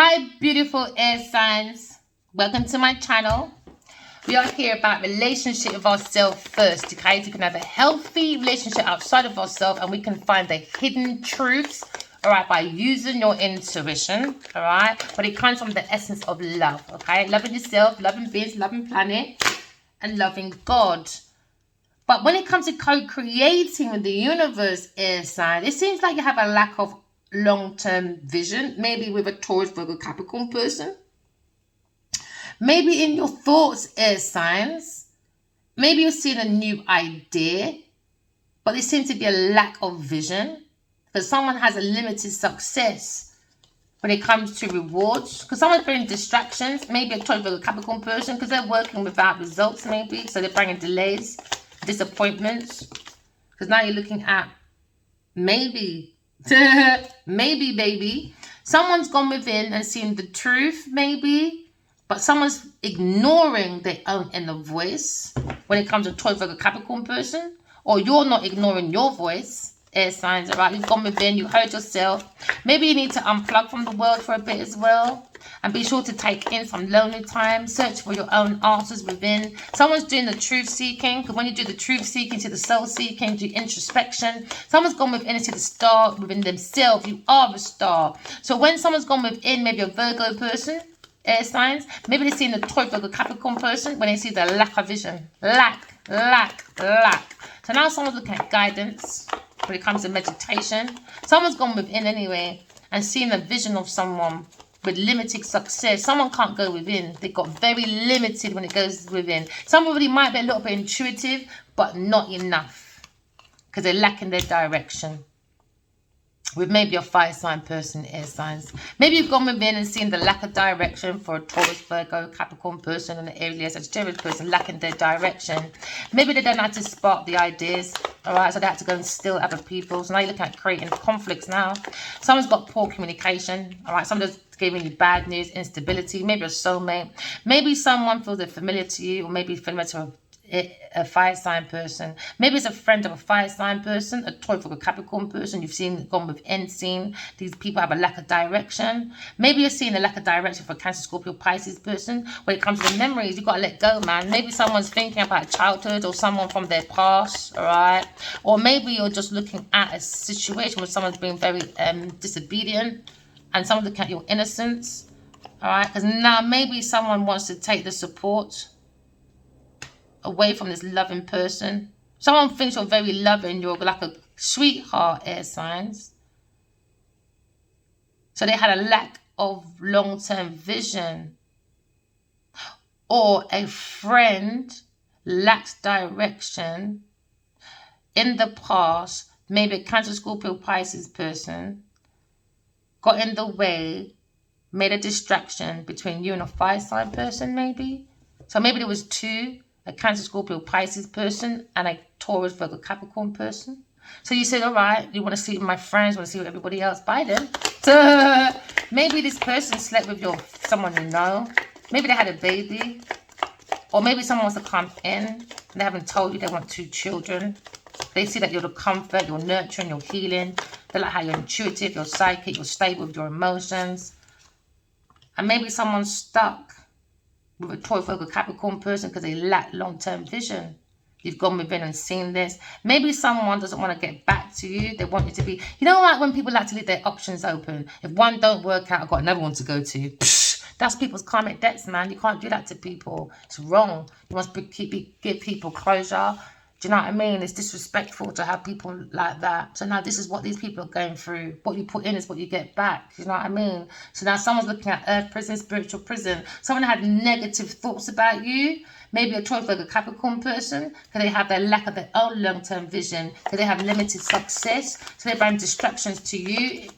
Hi, beautiful air signs. Welcome to my channel. We are here about relationship with ourselves first, okay? So you can have a healthy relationship outside of ourselves and we can find the hidden truths, all right, by using your intuition, all right? But it comes from the essence of love, okay? Loving yourself, loving beings, loving planet, and loving God. But when it comes to co-creating with the universe, air sign, it seems like you have a lack of long-term vision, maybe with a Taurus, Virgo, Capricorn person. Maybe in your thoughts, air signs, maybe you're seeing a new idea, but there seems to be a lack of vision because someone has a limited success when it comes to rewards, because someone's bringing distractions, maybe a Taurus, Virgo, Capricorn person, because they're working without results maybe, so they're bringing delays, disappointments, because now you're looking at maybe maybe baby someone's gone within and seen the truth maybe, but someone's ignoring their own inner voice when it comes to Taurus, Virgo, Capricorn person, or you're not ignoring your voice, air signs, all right? You've gone within, you heard yourself. Maybe you need to unplug from the world for a bit as well, and be sure to take in some lonely time, search for your own answers within. Someone's doing the truth seeking, because when you do the truth seeking, to the soul seeking, do introspection. Someone's gone within to the star within themselves. You are the star. So when someone's gone within, maybe a Virgo person, air signs, maybe they're seeing the Taurus, Virgo, Capricorn person when they see the lack of vision. Lack. So now someone's looking at guidance when it comes to meditation. Someone's gone within anyway and seen a vision of someone with limited success. Someone can't go within. They got very limited when it goes within. Somebody might be a little bit intuitive, but not enough because they're lacking their direction. With maybe a fire sign person, air signs. Maybe you've gone within and seen the lack of direction for a Taurus, Virgo, Capricorn person and an Aries, Sagittarius person lacking their direction. Maybe they don't know how to spark the ideas, all right? So they have to go and steal other people. So now you're looking at creating conflicts now. Someone's got poor communication, all right? Someone's giving you bad news, instability, maybe a soulmate. Maybe someone feels they're familiar to you, or maybe familiar to a fire sign person. Maybe it's a friend of a fire sign person, a Taurus or a Capricorn person. You've seen gone within, seen these people have a lack of direction. Maybe you're seeing a lack of direction for Cancer, Scorpio, Pisces person. When it comes to the memories, you've got to let go, man. Maybe someone's thinking about childhood or someone from their past, all right? Or maybe you're just looking at a situation where someone's being very disobedient and someone's looking at your innocence, all right? Because now maybe someone wants to take the support away from this loving person. Someone thinks you're very loving, you're like a sweetheart, air signs. So they had a lack of long-term vision. Or a friend lacks direction in the past. Maybe a Cancer, Scorpio, Pisces person got in the way, made a distraction between you and a fire sign person maybe. So maybe there was two, a Cancer, Scorpio, Pisces person and a Taurus, Virgo, Capricorn person. So you said, all right, you want to see with my friends, want to see with everybody else, bye then. So maybe this person slept with someone you know. Maybe they had a baby. Or maybe someone wants to come in and they haven't told you they want 2 children. They see that you're the comfort, you're nurturing, you're healing. They like how you're intuitive, you're psychic, you're stable with your emotions. And maybe someone's stuck with a Taurus, Virgo, Capricorn person because they lack long-term vision. You've gone within and seen this. Maybe someone doesn't want to get back to you. They want you to be, you know, like when people like to leave their options open. If one don't work out, I've got another one to go to. That's people's karmic debts, man. You can't do that to people. It's wrong. You must give people closure. Do you know what I mean? It's disrespectful to have people like that. So now this is what these people are going through. What you put in is what you get back. You know what I mean? So now someone's looking at earth prison, spiritual prison. Someone had negative thoughts about you. Maybe a Taurus, Virgo, Capricorn person. Because they have their lack of their own long-term vision. Because they have limited success. So they bring distractions to you.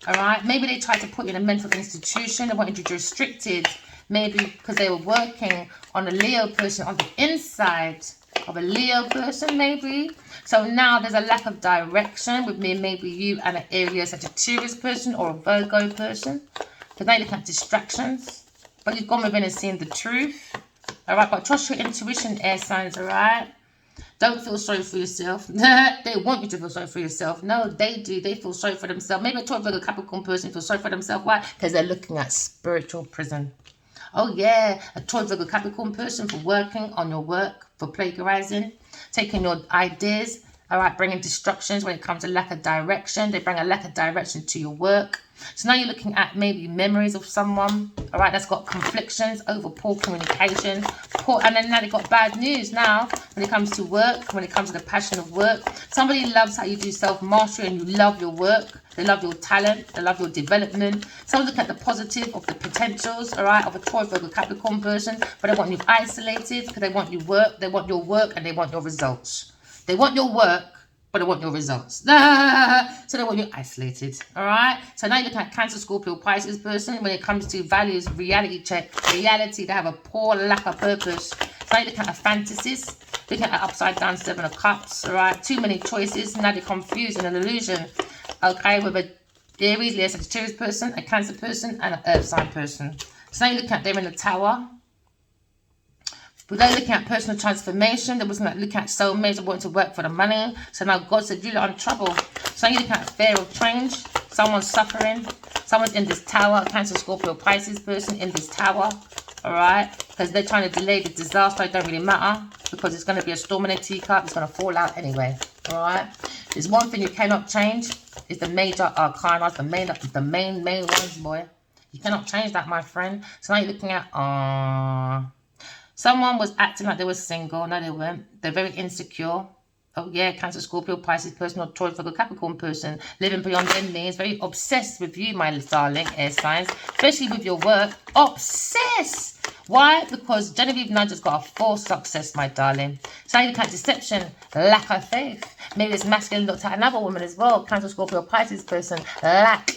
All right? Maybe they try to put you in a mental institution. They wanted you restricted. Maybe because they were working on a Leo person on the inside of a Leo person maybe. So now there's a lack of direction with me, maybe you and an Aries, Sagittarius person or a Virgo person. Because now you're looking at distractions. But you've gone within and seen the truth. All right, but trust your intuition, air signs, all right? Don't feel sorry for yourself. They want you to feel sorry for yourself. No, they do. They feel sorry for themselves. Maybe a Taurus, Virgo, Capricorn person feels sorry for themselves. Why? Because they're looking at spiritual prison. Oh yeah, a Taurus, Virgo, Capricorn person for working on your work, for plagiarizing, taking your ideas, all right, bringing destructions when it comes to lack of direction. They bring a lack of direction to your work. So now you're looking at maybe memories of someone, all right, that's got conflictions over poor communication, and then now they've got bad news now when it comes to work, when it comes to the passion of work. Somebody loves how you do self-mastery and you love your work. They love your talent. They love your development. Someone look at the positive of the potentials, all right, of a Taurus, Virgo, Capricorn person, but they want you isolated because they want you work. They want your work and they want your results. They want your work, but they want your results. So they want you isolated. All right. So now you look at Cancer, Scorpio, Pisces person. When it comes to values, reality check, reality, they have a poor lack of purpose. So now you look at fantasies. Looking at upside down 7 of Cups. All right. Too many choices. Now they're confused in an illusion. Okay. With a Aries, Leo, Sagittarius person, a Cancer person, and an Earth sign person. So now you look at them in the Tower. But they're looking at personal transformation. They wasn't looking at soulmates that wanting to work for the money. So now God said, you're in trouble. So now you're looking at fear of change. Someone's suffering. Someone's in this tower. Cancer, Scorpio, Pisces person in this tower. All right. Because they're trying to delay the disaster. It don't really matter. Because it's going to be a storm in a teacup. It's going to fall out anyway. All right. There's one thing you cannot change. Is the major arcana. The main ones, boy. You cannot change that, my friend. So now you're looking at... Someone was acting like they were single. No, they weren't. They're very insecure. Oh, yeah. Cancer, Scorpio, Pisces person, or Taurus, Virgo, Capricorn person. Living beyond their means. Very obsessed with you, my darling, air signs. Especially with your work. Obsessed. Why? Because Genevieve Nudge has got a full success, my darling. So now you look at deception. Lack of faith. Maybe this masculine looked at another woman as well. Cancer, Scorpio, Pisces person. Lack.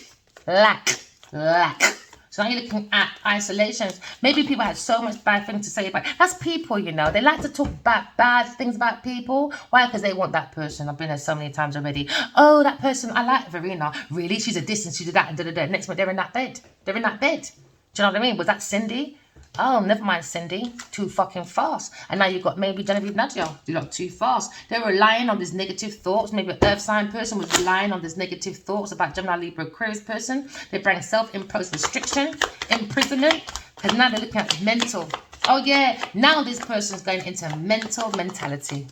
So now you're looking at isolations. Maybe people had so much bad things to say about it. That's people, you know. They like to talk bad things about people. Why? Because they want that person. I've been there so many times already. Oh, that person, I like Verena. Really? She's a this and she did that and da-da-da. Next minute, they're in that bed. Do you know what I mean? Was that Cindy? Oh, never mind, Cindy. Too fucking fast. And now you've got maybe Genevieve Nadia. You lot too fast. They're relying on these negative thoughts. Maybe an Earth sign person was relying on these negative thoughts about Gemini, Libra, Aquarius person. They bring self-imposed restriction, imprisonment. Because now they're looking at mental. Oh, yeah. Now this person's going into mental mentality.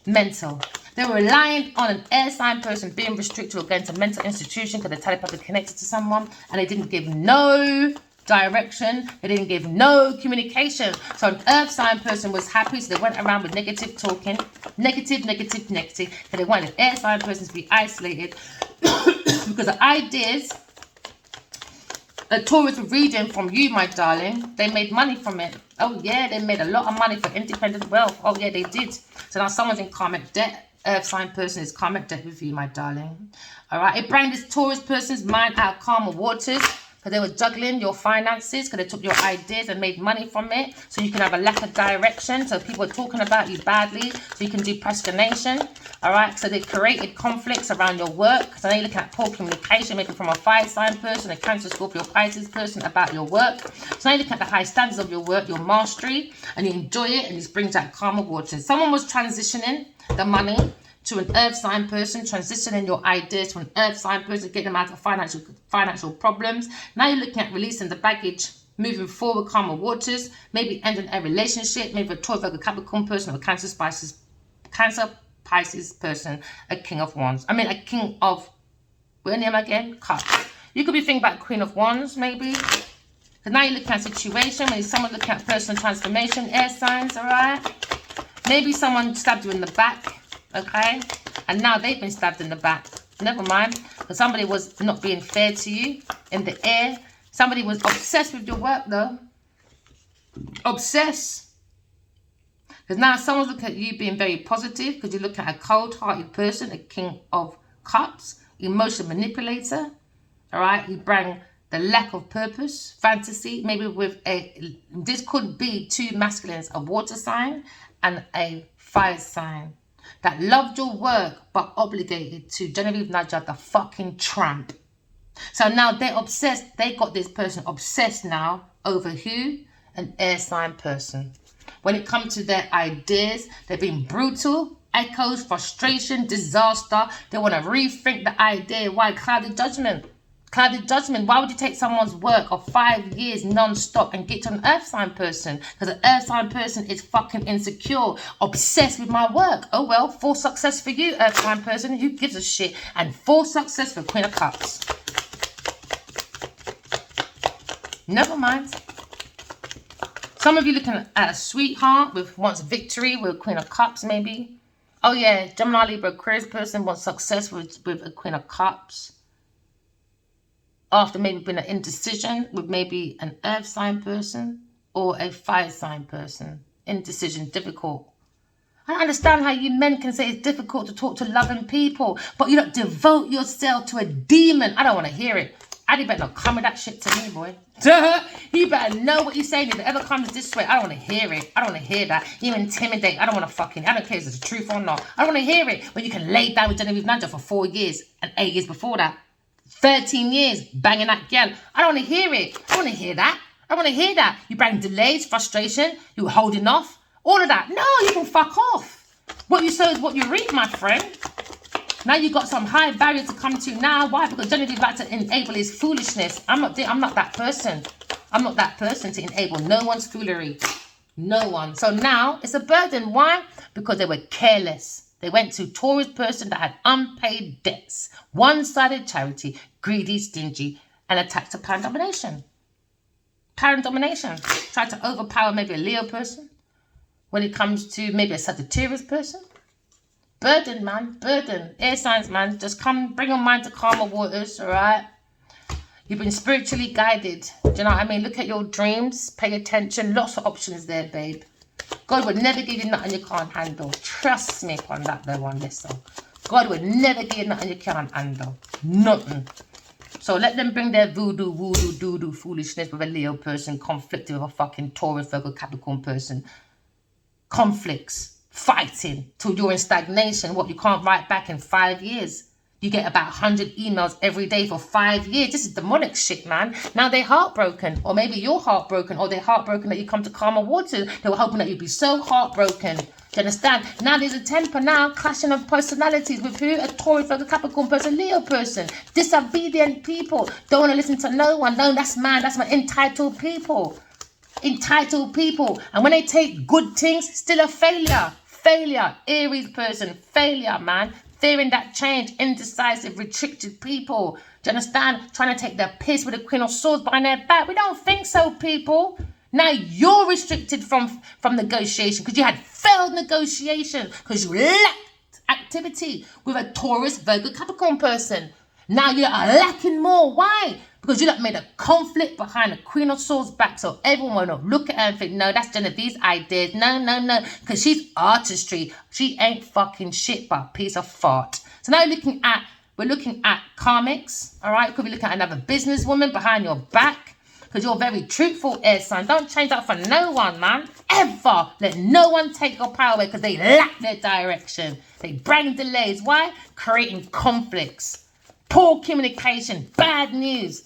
Mental. They're relying on an air sign person being restricted or going to mental institution because they're telepathically connected to someone. And they didn't give no direction. They didn't give no communication. So an earth sign person was happy, so they went around with negative talking. Negative. And they wanted an air sign person to be isolated because the ideas a Taurus reading from you, my darling, they made money from it. Oh yeah, they made a lot of money for independent wealth. Oh yeah, they did. So now someone's in karmic debt. Earth sign person is karmic debt with you, my darling. All right, it brought this Taurus person's mind out of calmer waters. Because they were juggling your finances, because they took your ideas and made money from it. So you can have a lack of direction. So people are talking about you badly. So you can do procrastination. All right. So they created conflicts around your work. So now you're looking at poor communication, maybe from a fire sign person, a Cancer, Scorpio, Pisces person about your work. So now you're looking at the high standards of your work, your mastery, and you enjoy it. And this brings out calmer waters. Someone was transitioning the money to an earth sign person, transitioning your ideas to an earth sign person, getting them out of financial problems. Now you're looking at releasing the baggage, moving forward, calmer waters, maybe ending a relationship, maybe a Taurus, Virgo, Capricorn person, or a Cancer, Pisces person, a King of Wands. I mean, a King of, what's name again? Cups. You could be thinking about Queen of Wands, maybe. Because now you're looking at situation, maybe someone looking at personal transformation, air signs, all right? Maybe someone stabbed you in the back. Okay, and now they've been stabbed in the back. Never mind, because somebody was not being fair to you in the air. Somebody was obsessed with your work, though. Obsessed. Because now someone's looking at you being very positive, because you look at a cold-hearted person, a King of Cups, emotional manipulator. All right, he brought the lack of purpose, fantasy, maybe with a. This could be two masculines, a water sign and a fire sign. That loved your work but obligated to Genevieve Nadia, the fucking tramp. So now they're obsessed. They got this person obsessed now over who? An air sign person. When it comes to their ideas, they've been brutal, echoes, frustration, disaster. They want to rethink the idea. Why? Clouded judgment. Clouded judgment. Why would you take someone's work of 5 years non-stop and get to an earth sign person? Because an earth sign person is fucking insecure, obsessed with my work. Oh well, full success for you, earth sign person. Who gives a shit? And full success for Queen of Cups. Never mind. Some of you looking at a sweetheart with wants victory with Queen of Cups, maybe. Oh yeah, Gemini, Libra, Aquarius person wants success with a Queen of Cups. After maybe been an indecision with maybe an earth sign person or a fire sign person. Indecision, difficult. I don't understand how you men can say it's difficult to talk to loving people, but you don't devote yourself to a demon. I don't want to hear it. Addy better not come with that shit to me, boy. You better know what you're saying. If it ever comes this way, I don't want to hear it. I don't want to hear that. You intimidate. I don't want to fucking, I don't care if it's the truth or not. I don't want to hear it when you can lay down with Genevieve Nanja for 4 years and 8 years before that. 13 years banging that girl. I don't want to hear it. I don't want to hear that. I don't want to hear that. You bring delays, frustration, you were holding off, all of that. No, you can fuck off. What you sow is what you reap, my friend. Now you got some high barrier to come to now. Why? Because Genevieve like to enable his foolishness. I'm not that person. I'm not that person to enable no one's foolery. No one. So now it's a burden. Why? Because they were careless. They went to Taurus person that had unpaid debts, one-sided charity, greedy, stingy, and attacked to power and domination. Power and domination. Tried to overpower maybe a Leo person. When it comes to maybe a Sagittarius person. Burden, man. Burden. Air signs, man. Just come, bring your mind to calmer waters, all right? You've been spiritually guided. Do you know what I mean? Look at your dreams. Pay attention. Lots of options there, babe. God would never give you nothing you can't handle. Trust me on that there one, listen. God would never give you nothing you can't handle. Nothing. So let them bring their voodoo, doo-doo foolishness with a Leo person, conflicted with a fucking Taurus, Virgo, Capricorn person. Conflicts, fighting till you're in stagnation. What, you can't write back in 5 years? You get about 100 emails every day for 5 years. This is demonic shit, man. Now they're heartbroken. Or maybe you're heartbroken. Or they're heartbroken that you come to calmer waters. They were hoping that you'd be so heartbroken. Do you understand? Now there's a temper now. Clashing of personalities. With who? A Taurus, a Capricorn person, Leo person. Disobedient people. Don't want to listen to no one. No, that's man. That's my entitled people. Entitled people. And when they take good things, still a failure. Failure. Aries person. Failure, man. Fearing that change, indecisive, restricted people. Do you understand? Trying to take their piss with a Queen of Swords behind their back. We don't think so, people. Now you're restricted from negotiation because you had failed negotiation because you lacked activity with a Taurus, Virgo, Capricorn person. Now you are lacking more. Why? Because you made a conflict behind the Queen of Swords back. So everyone will look at her and think, no, that's Genevieve's ideas. No. Because she's artistry. She ain't fucking shit but a piece of fart. So now we're looking at karmics. All right. Could be looking at another businesswoman behind your back. Because you're very truthful, air sign. Don't change that for no one, man. Ever. Let no one take your power away because they lack their direction. They bring delays. Why? Creating conflicts. Poor communication. Bad news.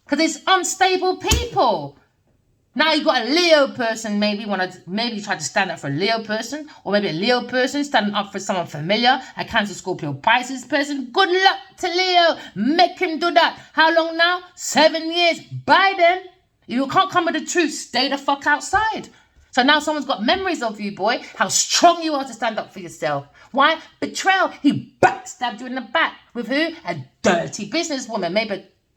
Because it's unstable people. Now you've got a Leo person, maybe try to stand up for a Leo person, or maybe a Leo person standing up for someone familiar, a Cancer, Scorpio, Pisces person. Good luck to Leo. Make him do that. How long now? 7 years. Biden. You can't come with the truth. Stay the fuck outside. So now someone's got memories of you, boy. How strong you are to stand up for yourself. Why? Betrayal. He backstabbed you in the back. With who? A dirty businesswoman.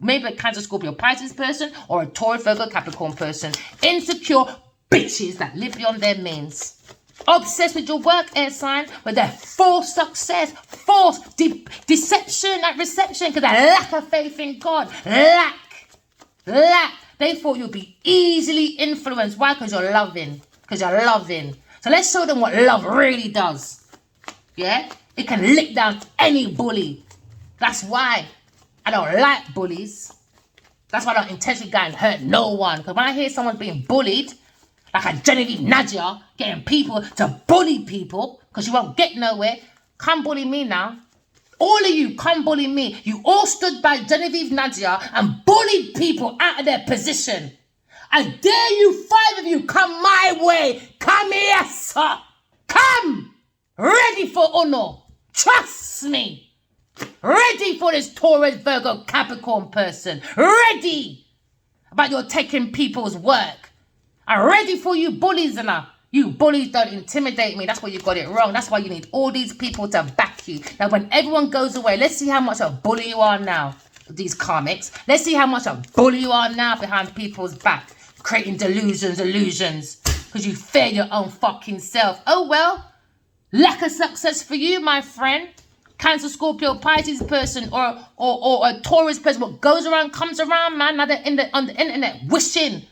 Maybe a Cancer, Scorpio, Pisces person or a Taurus, Virgo, Capricorn person. Insecure bitches that live beyond their means. Obsessed with your work, air sign, with their false success, false deception at reception because they lack of faith in God. Lack. They thought you'd be easily influenced. Why? Because you're loving. So let's show them what love really does. Yeah? It can lick down any bully. That's why I don't like bullies. That's why I don't intentionally go and hurt no one. Because when I hear someone's being bullied, like a Genevieve Nadia getting people to bully people because you won't get nowhere, come bully me now. All of you, come bully me. You all stood by Genevieve Nadia and bullied people out of their position. I dare you, 5 of you, come my way. Come here, sir. Come. Ready for honor. Trust me. Ready for this Taurus, Virgo, Capricorn person. Ready. About your taking people's work. I'm ready for you bullies and you bullies don't intimidate me. That's why you got it wrong. That's why you need all these people to back you. Now, when everyone goes away, let's see how much a bully you are now. These karmics. Let's see how much a bully you are now behind people's back. Creating illusions. Because you fear your own fucking self. Oh, well. Lack of success for you, my friend. Cancer, Scorpio, Pisces person or a Taurus person. What goes around comes around, man. Now they're on the internet wishing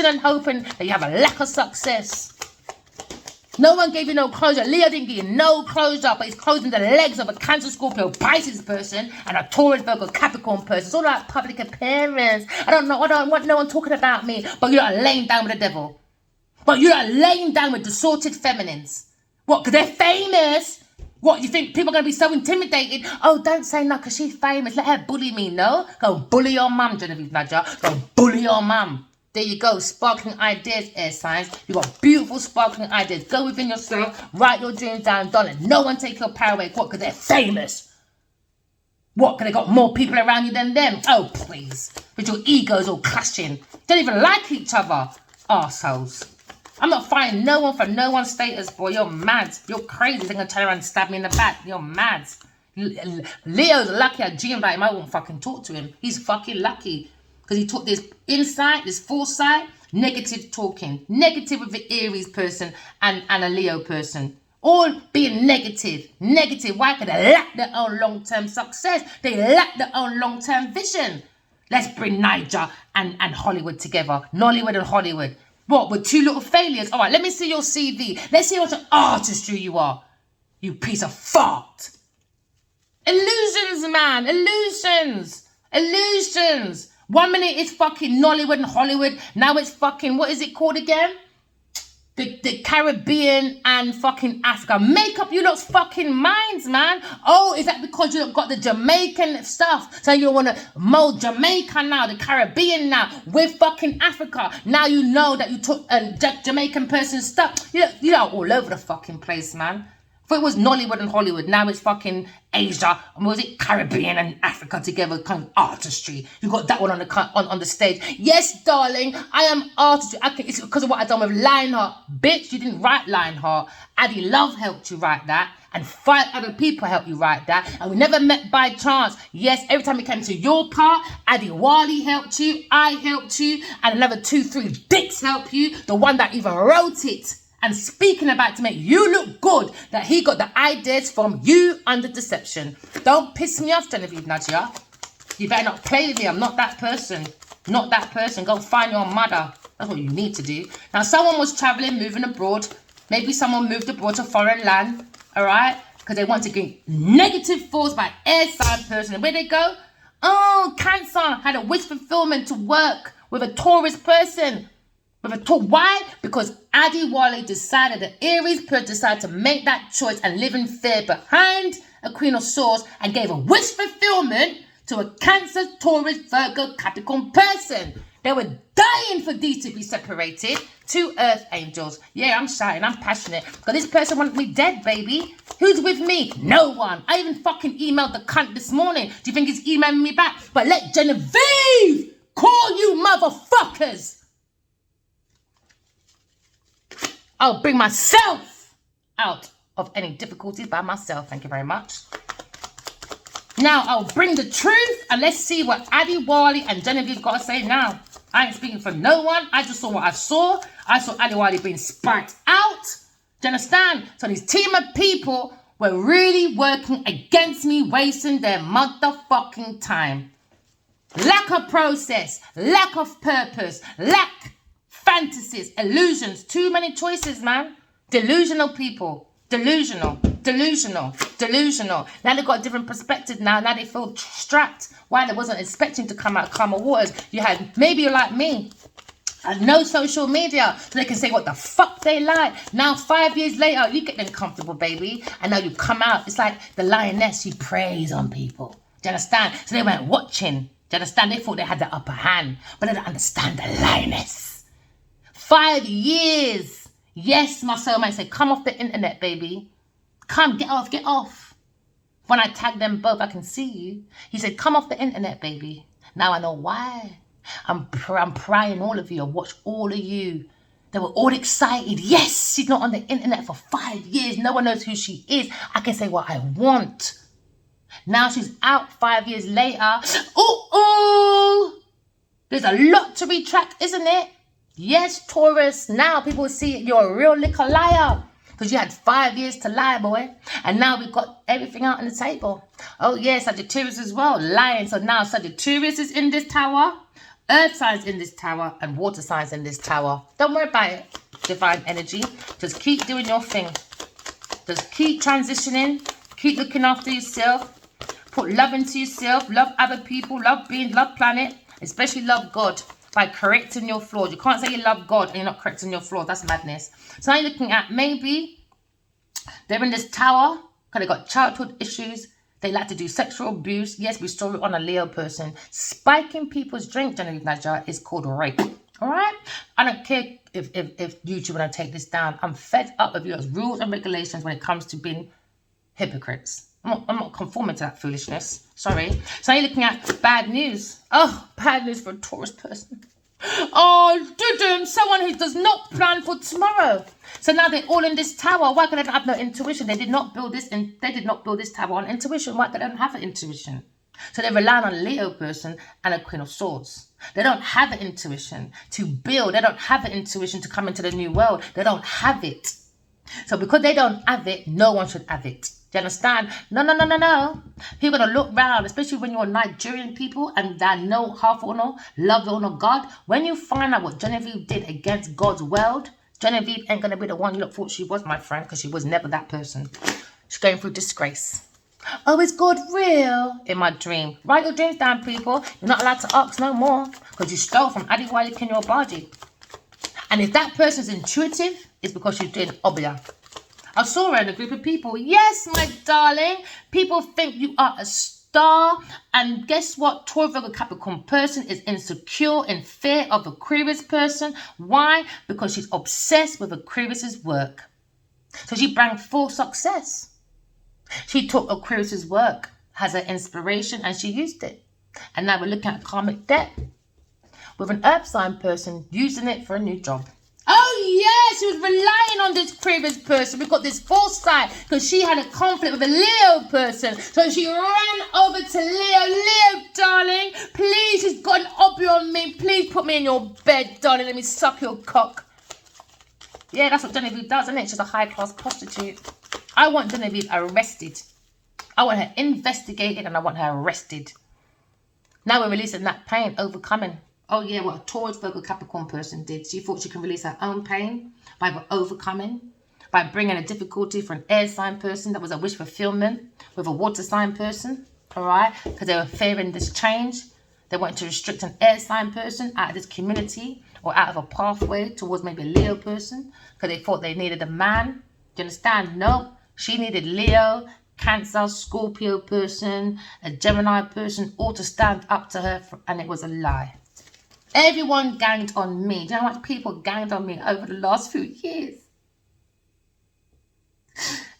and hoping that you have a lack of success. No one gave you no closure. Leo didn't give you no closure, but he's closing the legs of a Cancer, Scorpio, Pisces person and a Taurus, Virgo, Capricorn person. It's all about public appearance. I don't want no one talking about me, but you're not laying down with the devil. But you're not laying down with distorted feminines. What, because they're famous? What, you think people are going to be so intimidated? Oh, don't say no, because she's famous. Let her bully me, no? Go bully your mum, Genevieve Nadja. Go bully your mum. There you go, sparkling ideas, air signs. You got beautiful sparkling ideas. Go within yourself, write your dreams down, don't let no one take your power away. What, because they're famous? What, because they got more people around you than them? Oh, please. But your egos all clashing. Don't even like each other. Arseholes. I'm not fighting no one for no one's status, boy. You're mad. You're crazy. They're going to turn around and stab me in the back. You're mad. Leo's lucky I dreamed about him. I won't fucking talk to him. He's fucking lucky. Because he took this insight, this foresight, negative talking. Negative with the Aries person and a Leo person. All being negative. Negative. Why? Because they lack their own long-term success. They lack their own long-term vision. Let's bring Niger and Hollywood together. Nollywood and Hollywood. What? With 2 little failures? All right, let me see your CV. Let's see what an artistry you are. You piece of fart. Illusions, man. Illusions. 1 minute it's fucking Nollywood and Hollywood. Now it's fucking, what is it called again? The Caribbean and fucking Africa. Make up your lot's fucking minds, man. Oh, is that because you got the Jamaican stuff? So you want to mold Jamaica now, the Caribbean now, with fucking Africa. Now you know that you took Jamaican person's stuff. You're all over the fucking place, man. If it was Nollywood and Hollywood, now it's fucking Asia, and was it Caribbean and Africa together, kind of artistry. You got that one on the stage. Yes, darling, I am artistry. It's because of what I done with Lionheart. Bitch, you didn't write Lionheart. Addie Love helped you write that, and 5 other people helped you write that, and we never met by chance. Yes, every time it came to your part, Addie Wally helped you, I helped you, and another 2-3 dicks helped you, the one that even wrote it. And speaking about to make you look good, that he got the ideas from you under deception. Don't piss me off, Genevieve Nadja. You better not play with me. I'm not that person. Not that person. Go find your mother. That's what you need to do. Now, someone was traveling, moving abroad. Maybe someone moved abroad to foreign land. All right? Because they want to get negative thoughts by air sign person. And where they go? Oh, Cancer had a wish fulfillment to work with a Taurus person. Why? Because Addie Wally decided, the Aries person decided to make that choice and live in fear behind a Queen of Swords and gave a wish fulfillment to a Cancer, Taurus, Virgo, Capricorn person. They were dying for these to be separated. 2 earth angels. Yeah, I'm shouting. I'm passionate. Because this person wanted me dead, baby. Who's with me? No one. I even fucking emailed the cunt this morning. Do you think he's emailing me back? But let Genevieve call you motherfuckers. I'll bring myself out of any difficulties by myself. Thank you very much. Now, I'll bring the truth and let's see what Addie Wally and Genevieve got to say now. I ain't speaking for no one. I just saw what I saw. I saw Addie Wally being sparked out. Do you understand? So this team of people were really working against me, wasting their motherfucking time. Lack of process, lack of purpose, lack fantasies, illusions, too many choices, man. Delusional people. Delusional. Now they've got a different perspective now. Now they feel strapped. Why? They wasn't expecting to come out calmer waters. Maybe you're like me. And no social media. So they can say what the fuck they like. Now 5 years later, you get them comfortable, baby. And now you come out. It's like the lioness, you preys on people. Do you understand? So they weren't watching. Do you understand? They thought they had the upper hand. But they don't understand the lioness. 5 years. Yes, my soulmate said, come off the internet, baby. Come, get off, get off. When I tagged them both, I can see you. He said, come off the internet, baby. Now I know why. I'm prying all of you. I watched all of you. They were all excited. Yes, she's not on the internet for 5 years. No one knows who she is. I can say what I want. Now she's out 5 years later. Ooh. There's a lot to retract, isn't it? Yes, Taurus. Now people see you're a real liquor liar. Because you had 5 years to lie, boy. And now we've got everything out on the table. Oh, yeah, Sagittarius as well. Lying. So now Sagittarius is in this tower. Earth signs in this tower. And water signs in this tower. Don't worry about it, divine energy. Just keep doing your thing. Just keep transitioning. Keep looking after yourself. Put love into yourself. Love other people. Love beings. Love planet. Especially love God. By correcting your flaws. You can't say you love God and you're not correcting your flaws. That's madness. So now you're looking at maybe they're in this tower because they got childhood issues. They like to do sexual abuse. Yes, we saw it on a Leo person. Spiking people's drink, Genevieve Naja, is called rape. All right? I don't care if YouTube want to take this down. I'm fed up of your rules and regulations when it comes to being hypocrites. I'm not conforming to that foolishness. Sorry. So you're looking at bad news. Oh, bad news for a Taurus person. Oh, someone who does not plan for tomorrow. So now they're all in this tower. Why could they have no intuition? They did not build this tower on intuition. Why could they don't have an intuition? So they're relying on a Leo person and a Queen of Swords. They don't have an intuition to build. They don't have an intuition to come into the new world. They don't have it. So because they don't have it, no one should have it. Do you understand? No. People are going to look round, especially when you're Nigerian people and that know half or no, love or no God. When you find out what Genevieve did against God's world, Genevieve ain't going to be the one you thought she was, my friend, because she was never that person. She's going through disgrace. Oh, is God real? In my dream. Write your dreams down, people. You're not allowed to ask no more because you stole from Adiwali Kenyobaji. And if that person's intuitive, it's because she's doing obia. I saw her in a group of people. Yes, my darling. People think you are a star. And guess what? Taurus, Virgo, Capricorn person is insecure, in fear of Aquarius person. Why? Because she's obsessed with Aquarius's work. So she brought full success. She took Aquarius's work as her inspiration and she used it. And now we're looking at karmic debt with an earth sign person using it for a new job. Oh, yes, she was relying on this previous person. We got this false side because she had a conflict with a Leo person. So she ran over to Leo. Leo, darling, please, she's got an obby on me. Please put me in your bed, darling. Let me suck your cock. Yeah, that's what Genevieve does, isn't it? She's a high-class prostitute. I want Genevieve arrested. I want her investigated and I want her arrested. Now we're releasing that pain, overcoming. Oh, yeah, what a Taurus, Virgo, Capricorn person did. She thought she can release her own pain by overcoming, by bringing a difficulty for an air sign person. That was a wish fulfillment with a water sign person, all right? Because they were fearing this change. They wanted to restrict an air sign person out of this community or out of a pathway towards maybe a Leo person because they thought they needed a man. Do you understand? No, she needed Leo, Cancer, Scorpio person, a Gemini person, all to stand up to her, and it was a lie. Everyone ganged on me. Do you know how much people ganged on me over the last few years?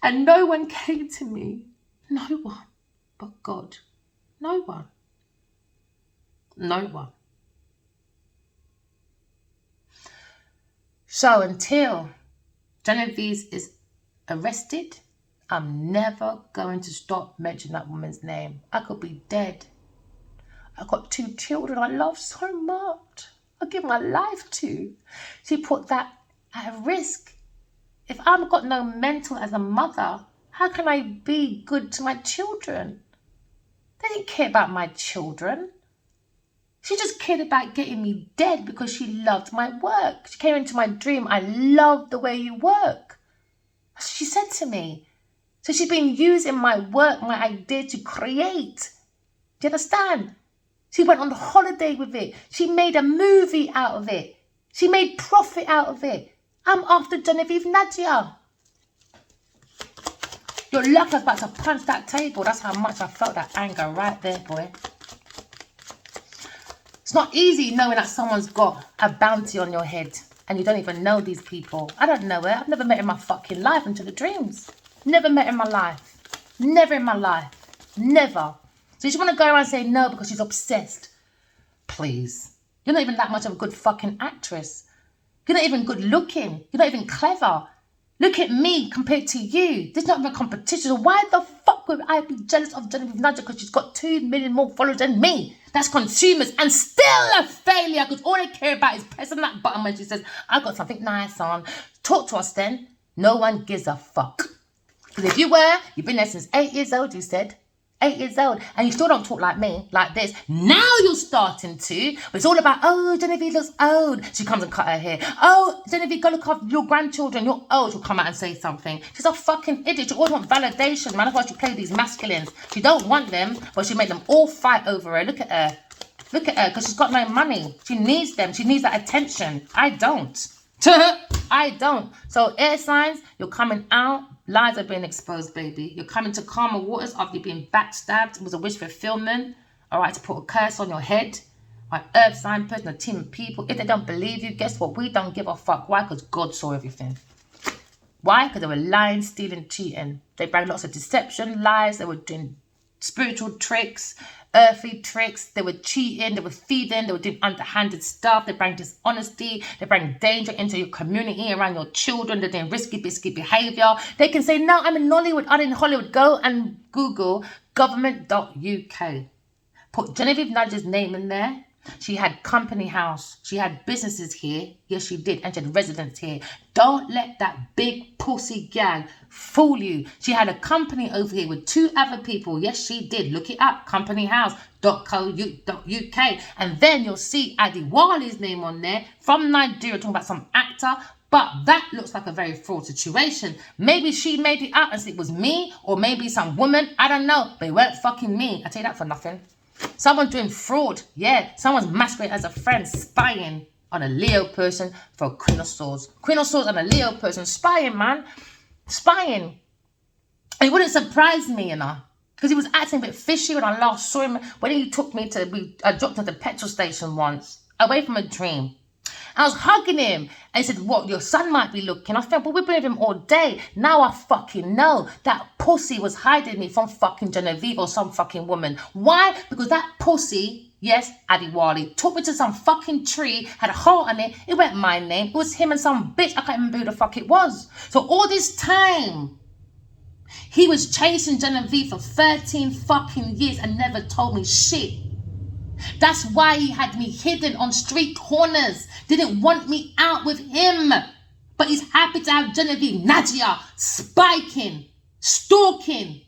And no one came to me. No one but God. No one. No one. So until Genevieve is arrested, I'm never going to stop mentioning that woman's name. I could be dead. I've got 2 children I love so much. I give my life to. She put that at risk. If I've got no mental as a mother, how can I be good to my children? They didn't care about my children. She just cared about getting me dead because she loved my work. She came into my dream. I love the way you work. That's what she said to me. So she's been using my work, my idea to create. Do you understand? She went on holiday with it. She made a movie out of it. She made profit out of it. I'm after Genevieve Nadia. Your luck was about to punch that table. That's how much I felt that anger right there, boy. It's not easy knowing that someone's got a bounty on your head. And you don't even know these people. I don't know her. I've never met her in my fucking life until the dreams. Never met her in my life. Never in my life. Never. So you want to go around saying no because she's obsessed. Please. You're not even that much of a good fucking actress. You're not even good looking. You're not even clever. Look at me compared to you. There's not even a competition. So why the fuck would I be jealous of Genevieve Nudger because she's got 2 million more followers than me? That's consumers and still a failure because all they care about is pressing that button when she says, I got something nice on. Talk to us then. No one gives a fuck. Because if you were, you've been there since 8 years old, you said. 8 years old, and you still don't talk like me, like this. Now you're starting to, but it's all about, oh, Genevieve looks old. She comes and cut her hair. Oh, Genevieve, go look after your grandchildren. You're old. She'll come out and say something. She's a fucking idiot. She always want validation, man. That's why she play these masculines. She don't want them, but she made them all fight over her. Look at her. Look at her, because she's got no money. She needs them. She needs that attention. I don't. I don't. So air signs, you're coming out. Lies are being exposed, baby. You're coming to calmer waters after you've been backstabbed. It was a wish fulfillment. All right, to put a curse on your head. All right, earth sign person, a team of people. If they don't believe you, guess what? We don't give a fuck. Why? Because God saw everything. Why? Because they were lying, stealing, cheating. They brought lots of deception, lies. They were doing spiritual tricks, earthly tricks. They were cheating, they were feeding, they were doing underhanded stuff. They bring dishonesty, they bring danger into your community, around your children. They're doing risky behavior. They can say, no, I'm in Nollywood, I'm in Hollywood. Go and Google government.uk. Put Genevieve Nudger's name in there. She had company house. She had businesses here. Yes, she did. And she had residents here. Don't let that big pussy gal fool you. She had a company over here with 2 other people. Yes, she did. Look it up. Companyhouse.co.uk. And then you'll see Adewale's name on there from Nigeria, talking about some actor. But that looks like a very fraud situation. Maybe she made it up and said it was me, or maybe some woman. I don't know. But it weren't fucking me. I tell you that for nothing. Someone's doing fraud. Yeah, someone's masquerading as a friend, spying on a Leo person for a Queen of Swords. Queen of Swords and a Leo person spying, man. Spying. And it wouldn't surprise me, you know, because he was acting a bit fishy when I last saw him. When he took me to, I dropped at the petrol station once, away from a dream. I was hugging him and he said, what, your son might be looking. I felt, but we've been with him all day. Now I fucking know that pussy was hiding me from fucking Genevieve or some fucking woman. Why? Because that pussy, yes, Adewale, took me to some fucking tree, had a heart on it. It wasn't my name. It was him and some bitch. I can't remember who the fuck it was. So all this time, he was chasing Genevieve for 13 fucking years and never told me shit. That's why he had me hidden on street corners. Didn't want me out with him. But he's happy to have Genevieve Nudger spiking, stalking,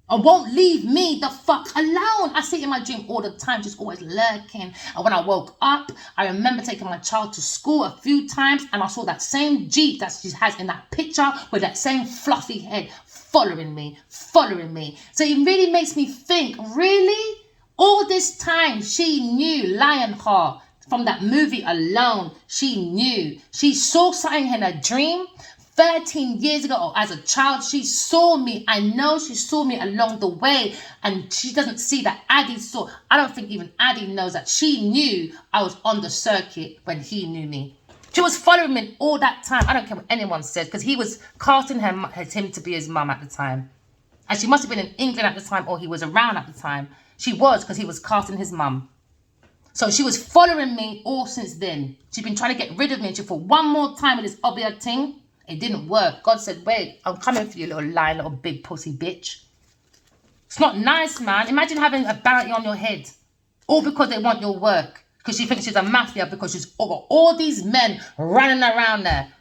and won't leave me the fuck alone. I see it in my dream all the time, just always lurking. And when I woke up, I remember taking my child to school a few times, and I saw that same Jeep that she has in that picture with that same fluffy head following me. So it really makes me think, really? All this time, she knew Lionheart from that movie alone. She knew. She saw something in a dream 13 years ago, or as a child. She saw me. I know she saw me along the way. And she doesn't see that Addy saw. I don't think even Addy knows that she knew I was on the circuit when he knew me. She was following me all that time. I don't care what anyone says, because he was casting him to be his mum at the time. And she must have been in England at the time, or he was around at the time. She was, because he was casting his mum. So she was following me all since then. She's been trying to get rid of me. And she thought one more time with this obvious thing. It didn't work. God said, wait, I'm coming for you, little lying, little big pussy bitch. It's not nice, man. Imagine having a bounty on your head. All because they want your work. Because she thinks she's a mafia, because she's got all these men running around there.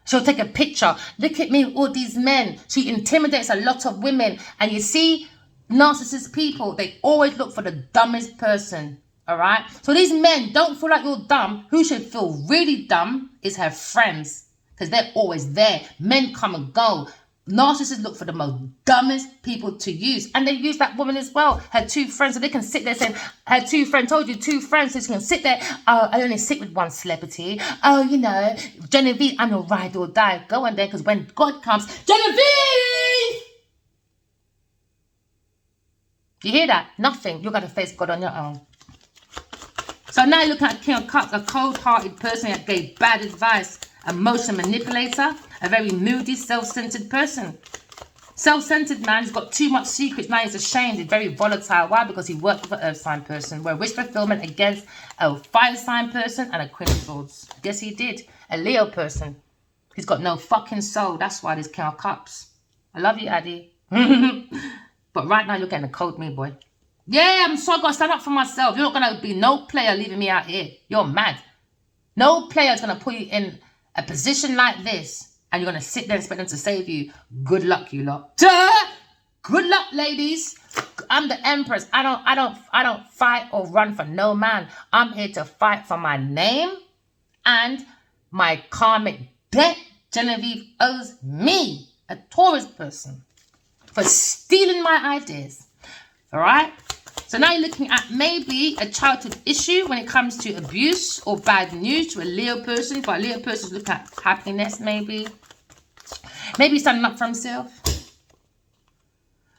She'll take a picture. Look at me, all these men. She intimidates a lot of women. And you see, narcissist people, they always look for the dumbest person. All right? So these men don't feel like you're dumb. Who should feel really dumb is her friends. Because they're always there. Men come and go. Narcissists look for the most dumbest people to use. And they use that woman as well. Her 2 friends. So they can sit there saying, her 2 friends, told you 2 friends. So she can sit there. Oh, I only sit with one celebrity. Oh, you know, Genevieve, I'm your ride or die. Go on there, because when God comes, Genevieve! You hear that? Nothing. You're going to face God on your own. So now you're looking at King of Cups, a cold-hearted person that gave bad advice, emotion manipulator, a very moody, self-centered person. Self-centered man, he's got too much secrets, now he's ashamed, he's very volatile. Why? Because he worked with an earth sign person. Where wish fulfillment against a fire sign person and a Queen of Swords. Yes, he did. A Leo person. He's got no fucking soul. That's why there's King of Cups. I love you, Addy. But right now you're getting a cold me, boy. Yeah, I'm so gonna stand up for myself. You're not gonna be no player leaving me out here. You're mad. No player is gonna put you in a position like this and you're gonna sit there and expect them to save you. Good luck, you lot. Good luck, ladies. I'm the Empress. I don't fight or run for no man. I'm here to fight for my name and my karmic debt. Genevieve owes me, a Taurus person, for stealing my ideas. All right? So now you're looking at maybe a childhood issue when it comes to abuse or bad news to a Leo person. But a Leo person's looking at happiness, maybe. Maybe he's standing up for himself.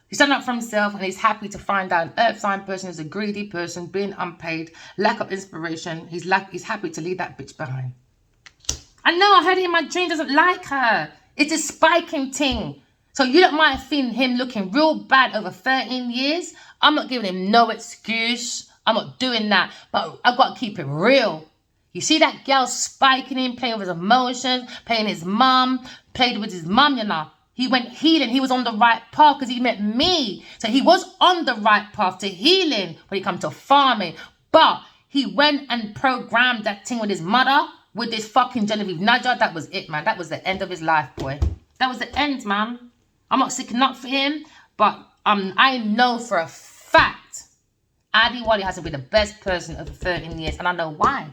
He's standing up for himself and he's happy to find out an earth sign person is a greedy person, being unpaid, lack of inspiration. He's happy to leave that bitch behind. I know, I heard it in my dream, doesn't like her. It's a spiking thing. So you don't mind seeing him looking real bad over 13 years. I'm not giving him no excuse. I'm not doing that. But I've got to keep it real. You see that girl spiking him, playing with his emotions, playing his mum, played with his mum, you know. He went healing. He was on the right path because he met me. So he was on the right path to healing when it comes to farming. But he went and programmed that thing with his mother, with this fucking Genevieve Nudger. That was it, man. That was the end of his life, boy. That was the end, man. I'm not sticking up for him, but I know for a fact Addy Wally hasn't been the best person over 13 years, and I know why.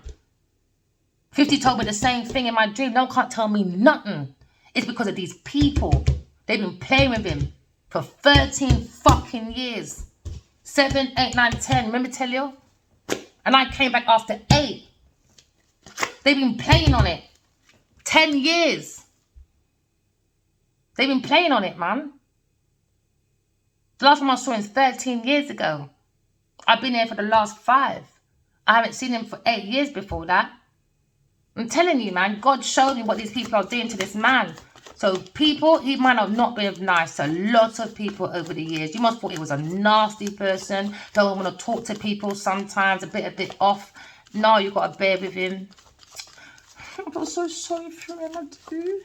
50 told me the same thing in my dream. No one can't tell me nothing. It's because of these people. They've been playing with him for 13 fucking years. 7, 8, 9, 10. Remember tell you? And I came back after 8. They've been playing on it. 10 years. They've been playing on it, man. The last time I saw him 13 years ago. I've been here for the last 5. I haven't seen him for 8 years before that. I'm telling you, man, God showed me what these people are doing to this man. So people, he might have not been nice to lots of people over the years. You must have thought he was a nasty person. Don't want to talk to people sometimes, a bit off. No, you've got to bear with him. I feel so sorry for him, I do.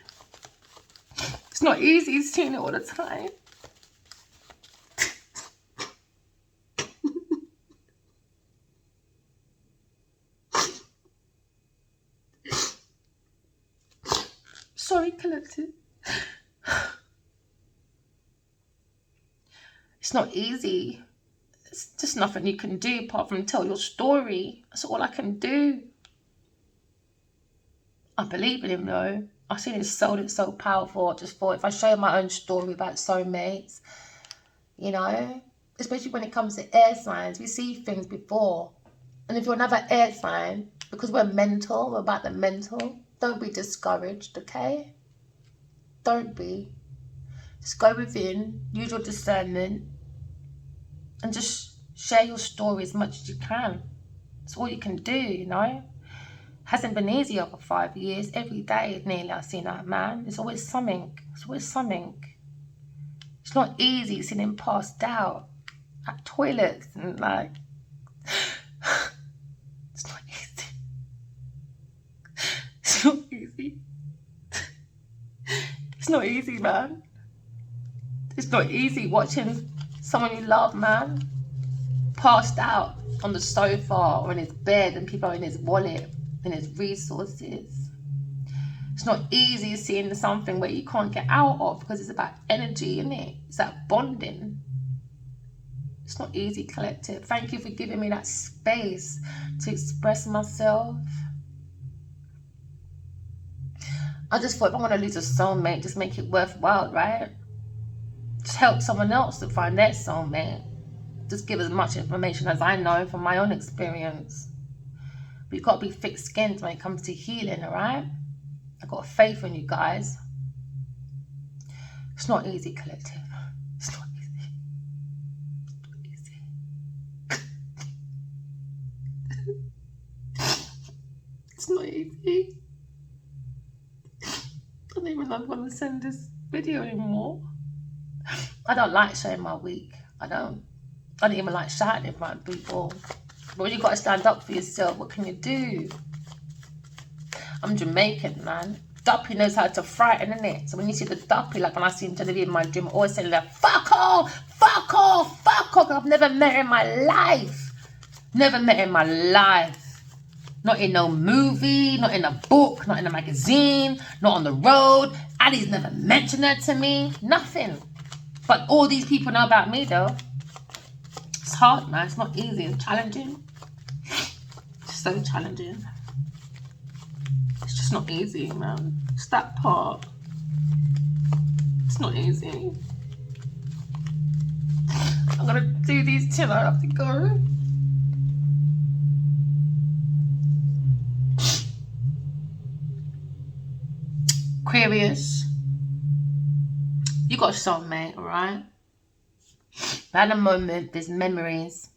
It's not easy seeing it all the time. Sorry, collective. It's not easy. It's just nothing you can do apart from tell your story. That's all I can do. I believe in him though. I've seen his soul, it's so powerful. I just thought if I show my own story about soulmates, you know, especially when it comes to air signs, we see things before. And if you're another air sign, because we're mental, we're about the mental, don't be discouraged, okay? Don't be. Just go within, use your discernment, and just share your story as much as you can. That's all you can do, you know? Hasn't been easy over 5 years. Every day nearly I've seen that man. There's always something. It's always something. It's not easy seeing him passed out at toilets and like it's not easy. It's not easy. It's not easy, man. It's not easy watching someone you love, man, passed out on the sofa or in his bed and people are in his wallet and his resources. It's not easy seeing something where you can't get out of because it's about energy, isn't it? It's that bonding. It's not easy, collective. Thank you for giving me that space to express myself. I just thought if I'm going to lose a soulmate, just make it worthwhile, right? Just help someone else to find their soulmate. Just give as much information as I know from my own experience. But you've got to be thick-skinned when it comes to healing, all right? I've got faith in you guys. It's not easy, collective. It's not easy. It's not easy. It's not easy. I don't even want to send this video anymore. I don't like showing my week. I don't even like shouting in front of people. But when you've got to stand up for yourself, what can you do? I'm Jamaican, man. Duppy knows how to frighten, innit? So when you see the Duppy, like when I see him Genevieve in my dream, I always say like, fuck off, fuck off, fuck off. I've never met her in my life. Never met her in my life. Not in no movie, not in a book, not in a magazine, not on the road. Ali's never mentioned her to me. Nothing. But all these people know about me, though. It's hard, man. It's not easy. It's challenging. It's so challenging. It's just not easy, man. It's that part. It's not easy. I'm gonna do these till I have to go. Aquarius, you got a soulmate, alright? At the moment, there's memories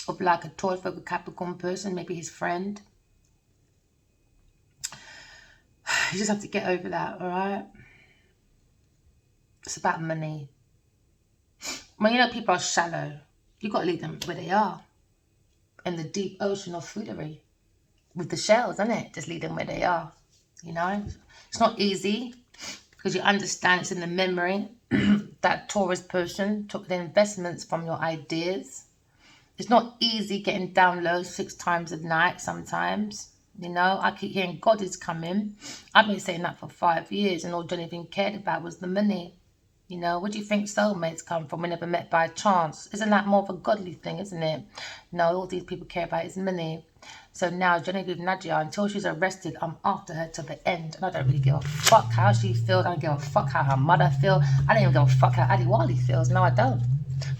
of like a Taurus, Virgo, Capricorn person, maybe his friend. You just have to get over that, alright? It's about money. When you know people are shallow, you got to leave them where they are. In the deep ocean of foolery. With the shells, isn't it? Just leave them where they are. You know? It's not easy. Because you understand it's in the memory. That Taurus person took the investments from your ideas. It's not easy getting down low 6 times a night sometimes. You know, I keep hearing God is coming. I've been saying that for 5 years, and all Jonathan cared about was the money. You know, where do you think soulmates come from? We never met by chance. Isn't that more of a godly thing, isn't it? No, all these people care about is money. So now, Genevieve Nadia, until she's arrested, I'm after her to the end. And I don't really give a fuck how she feels. I don't give a fuck how her mother feels. I don't even give a fuck how Adi Wali feels. No, I don't.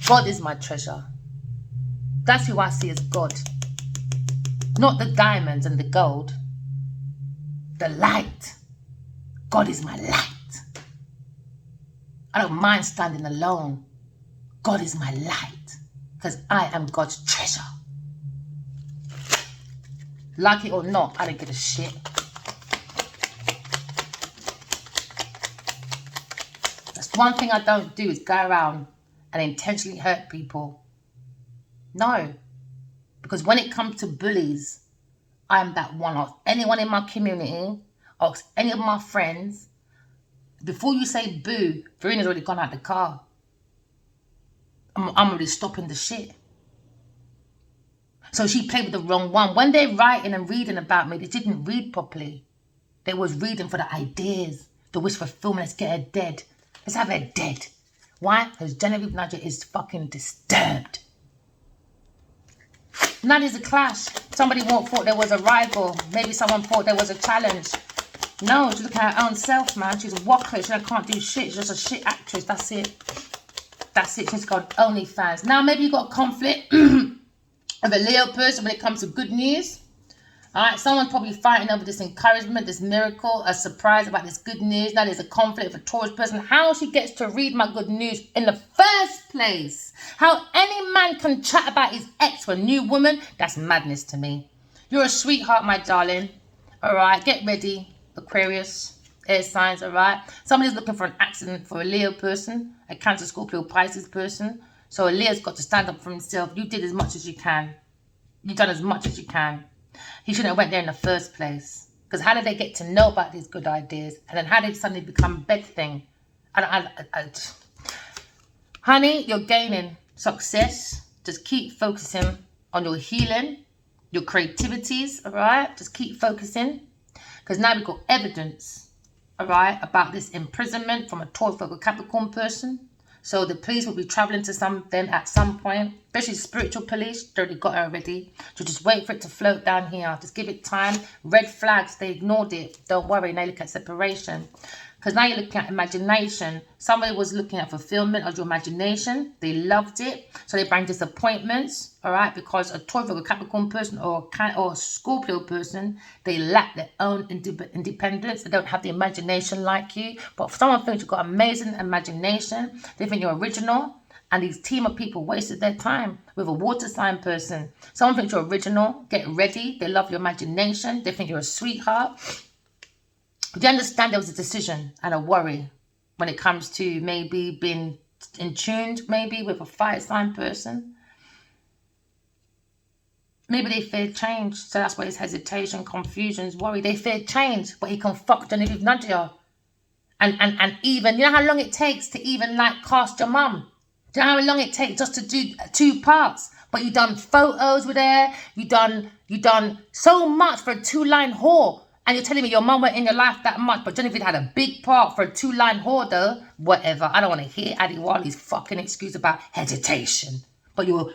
God is my treasure. That's who I see as God. Not the diamonds and the gold. The light. God is my light. I don't mind standing alone. God is my light. Because I am God's treasure. Like it or not, I don't give a shit. That's one thing I don't do, is go around and intentionally hurt people. No. Because when it comes to bullies, I'm that one. Ask anyone in my community, ask any of my friends. Before you say boo, Verena's already gone out the car. I'm already stopping the shit. So she played with the wrong one. When they're writing and reading about me, they didn't read properly. They was reading for the ideas, the wish fulfillment. Let's get her dead. Let's have her dead. Why? Because Genevieve Nadia is fucking disturbed. Now there's a clash. Somebody thought there was a rival. Maybe someone thought there was a challenge. No, she's looking at her own self, man. She's a walker. She can't do shit. She's just a shit actress. That's it. That's it. She's got OnlyFans. Now maybe you got a conflict of a Leo person when it comes to good news. Alright, someone's probably fighting over this encouragement, this miracle, a surprise about this good news. Now there's a conflict of a Taurus person. How she gets to read my good news in the first place. How any man can chat about his ex for a new woman, that's madness to me. You're a sweetheart, my darling. Alright, get ready, Aquarius, air signs, alright. Somebody's looking for an accident for a Leo person, a Cancer, Scorpio, Pisces person. So a Leo's got to stand up for himself. You did as much as you can. You've done as much as you can. He shouldn't have went there in the first place. Because how did they get to know about these good ideas? And then how did it suddenly become a bad thing? Honey, you're gaining success. Just keep focusing on your healing, your creativities, all right? Just keep focusing. Because now we've got evidence, all right, about this imprisonment from a Taurus, Virgo, Capricorn person. So the police will be traveling to them at some point, especially spiritual police. They already got her already. So just wait for it to float down here. Just give it time. Red flags, they ignored it. Don't worry, now look at separation. Because now you're looking at imagination. Somebody was looking at fulfillment of your imagination. They loved it. So they bring disappointments, all right? Because a Taurus or a Capricorn person or a Scorpio person, they lack their own independence. They don't have the imagination like you. But if someone thinks you've got amazing imagination, they think you're original, And these team of people wasted their time with a water sign person. Someone thinks you're original. Get ready. They love your imagination. They think you're a sweetheart. Do you understand there was a decision and a worry when it comes to maybe being in tuned maybe with a fire sign person? Maybe they fear change. So that's why his hesitation, confusions, worry. They fear change. But he can fuck Genevieve Nadia. And even, you know how long it takes to even like cast your mum? Do you know how long it takes just to do 2 parts? But you done photos with her. You done so much for a 2-line whore. And you're telling me your mum weren't in your life that much. But Genevieve had a big part for a 2-line whore though. Whatever. I don't want to hear Adi Wali's fucking excuse about hesitation. But you're...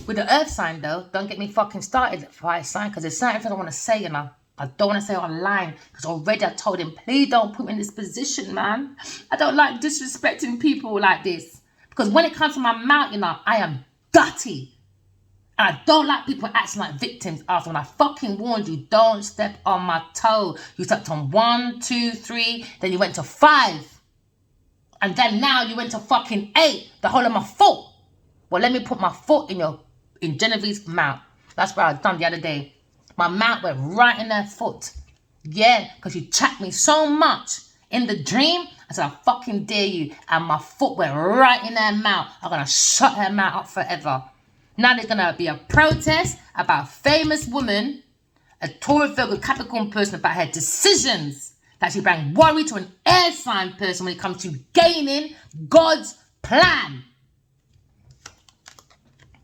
With the earth sign though, don't get me fucking started at fire sign, because there's certain things I want to say, you know. I don't want to say online, because already I told him, please don't put me in this position, man. I don't like disrespecting people like this. Because when it comes to my mouth, you know, I am dirty. And I don't like people acting like victims after when I fucking warned you, don't step on my toe. You stepped on 1, 2, 3, then you went to 5. And then now you went to fucking 8, the whole of my foot. Well, let me put my foot in Genevieve's mouth. That's what I done the other day. My mouth went right in her foot. Yeah, because you chapped me so much in the dream. I said, I fucking dare you. And my foot went right in her mouth. I'm going to shut her mouth up forever. Now there's going to be a protest about a famous woman, a Taurus Virgo Capricorn person, about her decisions. That she bring worry to an air sign person when it comes to gaining God's plan.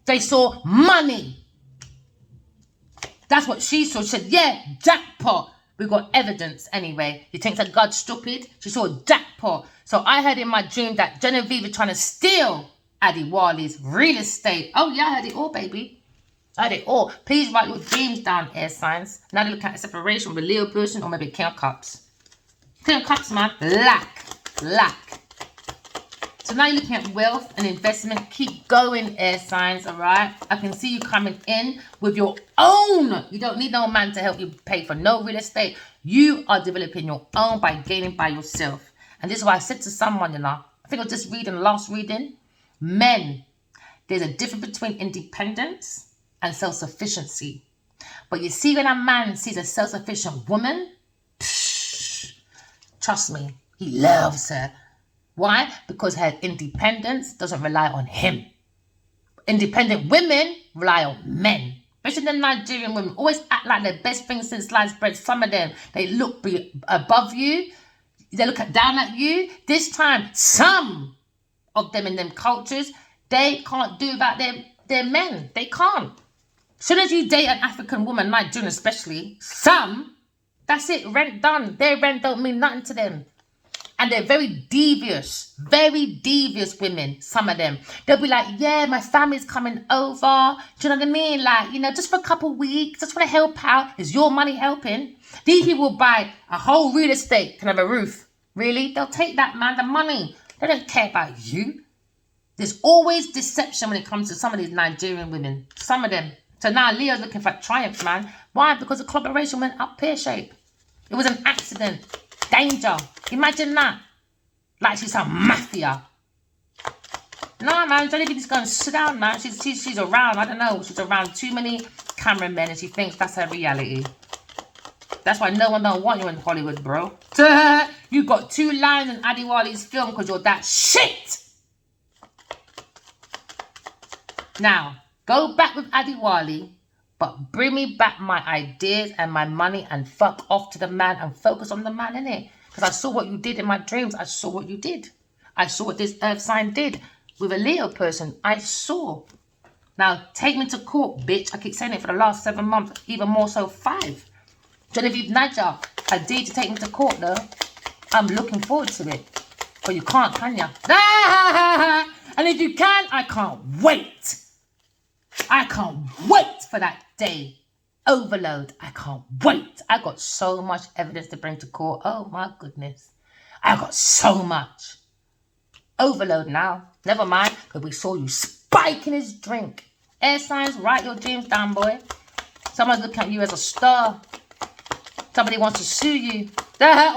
They saw money. That's what she saw. She said, yeah, jackpot. We got evidence anyway. You think that God's stupid? She saw a jackpot. So I heard in my dream that Genevieve is trying to steal Adi Wali's real estate. Oh yeah, I heard it all, baby. I heard it all. Please write your dreams down, air signs. Now they look at a separation with a Leo person or maybe King of Cups. King of Cups, man. Lack. So now you're looking at wealth and investment. Keep going, air signs, all right? I can see you coming in with your own. You don't need no man to help you pay for no real estate. You are developing your own by gaining by yourself. And this is why I said to someone, you know, I think I was just reading the last reading. Men, there's a difference between independence and self-sufficiency. But you see, when a man sees a self-sufficient woman, trust me, he loves her. Why? Because her independence doesn't rely on him. Independent women rely on men. Especially the Nigerian women always act like the best thing since sliced bread. Some of them, they look above you. They look down at you. This time, some of them in them cultures, they can't do without their men. They can't. As soon as you date an African woman, Nigerian especially, some, that's it, rent done. Their rent don't mean nothing to them. And they're very devious women, some of them. They'll be like, yeah, my family's coming over. Do you know what I mean? Like, you know, just for a couple of weeks, just want to help out. Is your money helping? These people will buy a whole real estate, can have a roof. Really? They'll take that, man, the money. They don't care about you. There's always deception when it comes to some of these Nigerian women. Some of them. So now Leo's looking for triumph, man. Why? Because the collaboration went up pear-shaped. It was an accident. Danger. Imagine that. Like she's some mafia. No, man. Genevieve's going to sit down, man. She's around. I don't know. She's around too many cameramen and she thinks that's her reality. That's why no one don't want you in Hollywood, bro. You got 2 lines in Adi Wali's film because you're that shit. Now, go back with Adi Wali, but bring me back my ideas and my money and fuck off to the man and focus on the man, innit? Because I saw what you did in my dreams. I saw what you did. I saw what this earth sign did with a Leo person. I saw. Now, take me to court, bitch. I keep saying it for the last 7 months, even more so 5. Genevieve Nadia, I dare you to take me to court, though. I'm looking forward to it. But you can't, can ya? And if you can, I can't wait. I can't wait for that day. Overload. I can't wait. I got so much evidence to bring to court. Oh, my goodness. I got so much. Overload now. Never mind, because we saw you spiking his drink. Air signs, write your dreams down, boy. Someone's looking at you as a star. Somebody wants to sue you.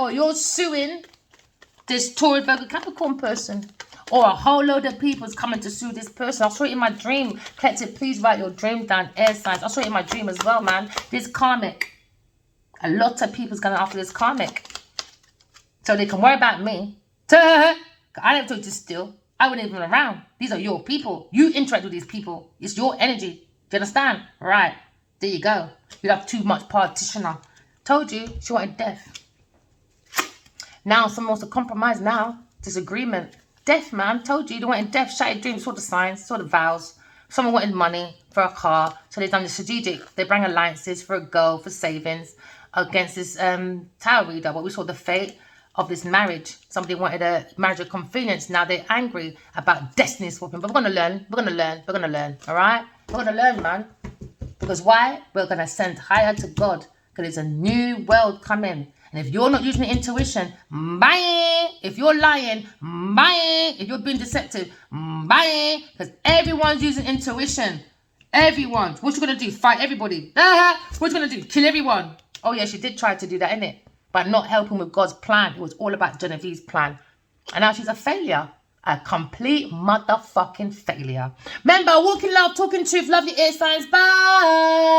Or you're suing this Taurus Virgo Capricorn person. Or a whole load of people's coming to sue this person. I'll show it in my dream. Collective, please write your dream down. Air signs. I'll show it in my dream as well, man. This karmic. A lot of people's going after this karmic. So they can worry about me. I never told you to steal. I wasn't even around. These are your people. You interact with these people. It's your energy. Do you understand? Right. There you go. You have too much partitioner. Told you. She wanted death. Now someone wants to compromise now. Disagreement. Death, man. Told you. They wanted death. Shattered dreams. Saw the signs. Saw the vows. Someone wanted money for a car. So they've done the strategic. They bring alliances for a goal, for savings against this tarot reader. But we saw the fate of this marriage. Somebody wanted a marriage of convenience. Now they're angry about destiny swapping. But we're going to learn. We're going to learn. We're going to learn. All right? We're going to learn, man. Because why? We're going to ascend higher to God. Because there's a new world coming. And if you're not using the intuition, bye. If you're lying, bye. If you're being deceptive, bye. Because everyone's using intuition. Everyone. What you going to do? Fight everybody. What you going to do? Kill everyone. Oh, yeah, she did try to do that, innit? But not helping with God's plan. It was all about Genevieve's plan. And now she's a failure. A complete motherfucking failure. Remember, walking love, talking truth, love your ear signs. Bye.